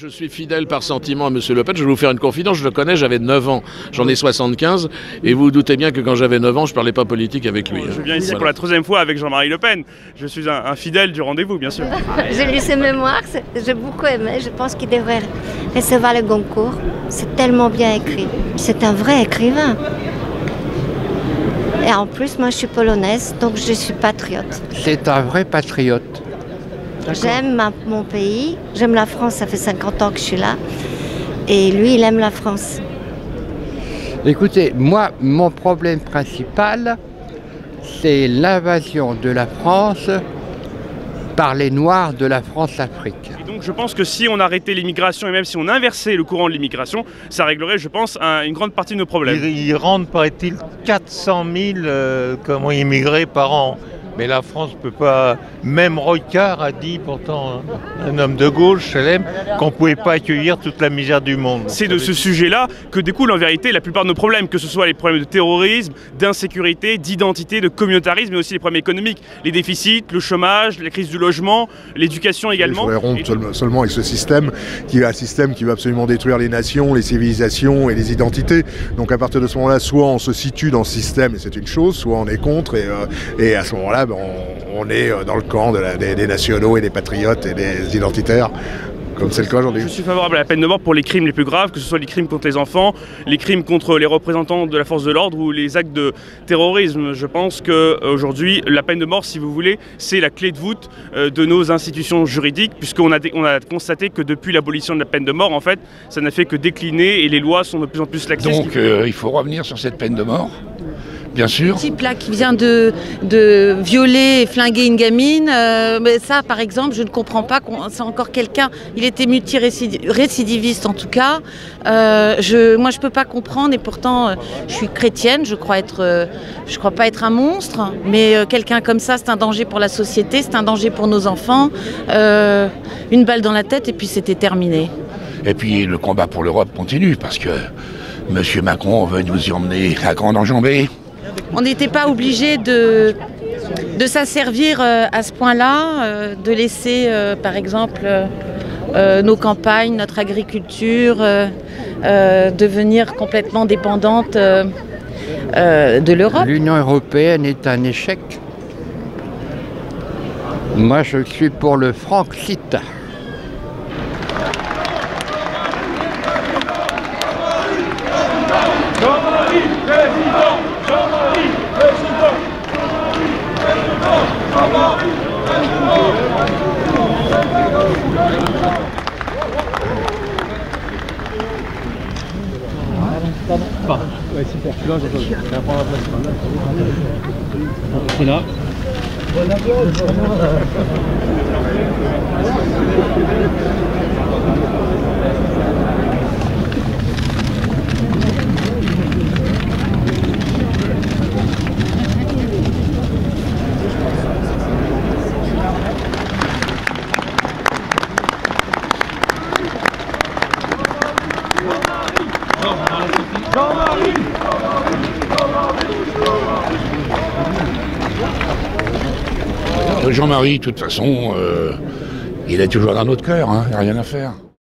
Je suis fidèle par sentiment à M. Le Pen. Je vais vous faire une confidence, je le connais, j'avais 9 ans. J'en ai 75. Et vous vous doutez bien que quand j'avais 9 ans, je ne parlais pas politique avec lui. Je viens ici pour la 3e fois avec Jean-Marie Le Pen. Je suis un fidèle du rendez-vous, bien sûr. J'ai lu ses mémoires, j'ai beaucoup aimé. Je pense qu'il devrait recevoir le Goncourt. C'est tellement bien écrit. C'est un vrai écrivain. Et en plus, moi, je suis polonaise, donc je suis patriote. C'est un vrai patriote. J'aime mon pays, j'aime la France, ça fait 50 ans que je suis là. Et lui, il aime la France. Écoutez, moi, mon problème principal, c'est l'invasion de la France par les Noirs de la France-Afrique. Et donc je pense que si on arrêtait l'immigration et même si on inversait le courant de l'immigration, ça réglerait, je pense, une grande partie de nos problèmes. Il rentre, paraît-il, 400 000 immigrés par an. Mais la France ne peut pas... Même Rocard a dit, pourtant, un homme de gauche, LM, qu'on ne pouvait pas accueillir toute la misère du monde. C'est de ce sujet-là que découlent en vérité la plupart de nos problèmes, que ce soit les problèmes de terrorisme, d'insécurité, d'identité, de communautarisme, mais aussi les problèmes économiques, les déficits, le chômage, la crise du logement, l'éducation également. Il faudrait rompre seulement avec ce système, qui est un système qui va absolument détruire les nations, les civilisations et les identités. Donc à partir de ce moment-là, soit on se situe dans ce système et c'est une chose, soit on est contre et à ce moment-là, on est dans le camp des nationaux et des patriotes et des identitaires, comme c'est le cas aujourd'hui. Je suis favorable à la peine de mort pour les crimes les plus graves, que ce soit les crimes contre les enfants, les crimes contre les représentants de la force de l'ordre ou les actes de terrorisme. Je pense qu'aujourd'hui, la peine de mort, si vous voulez, c'est la clé de voûte de nos institutions juridiques, puisqu'on a constaté que depuis l'abolition de la peine de mort, en fait, ça n'a fait que décliner et les lois sont de plus en plus laxistes. Donc il faut revenir sur cette peine de mort. Bien sûr. Un type là qui vient de violer et flinguer une gamine, mais ça par exemple je ne comprends pas, c'est encore quelqu'un, il était multirécidiviste en tout cas, moi je peux pas comprendre et pourtant je suis chrétienne, je crois pas être un monstre, mais quelqu'un comme ça c'est un danger pour la société, c'est un danger pour nos enfants, une balle dans la tête et puis c'était terminé. Et puis le combat pour l'Europe continue parce que M. Macron veut nous y emmener à grande enjambée. On n'était pas obligé de s'asservir à ce point-là, de laisser par exemple nos campagnes, notre agriculture devenir complètement dépendante de l'Europe. L'Union européenne est un échec. Moi je suis pour le Frexit. Ouais, super. Tu là, je vais prendre la place. C'est là. Jean-Marie, de toute façon, il est toujours dans notre cœur, hein, il n'y a rien à faire.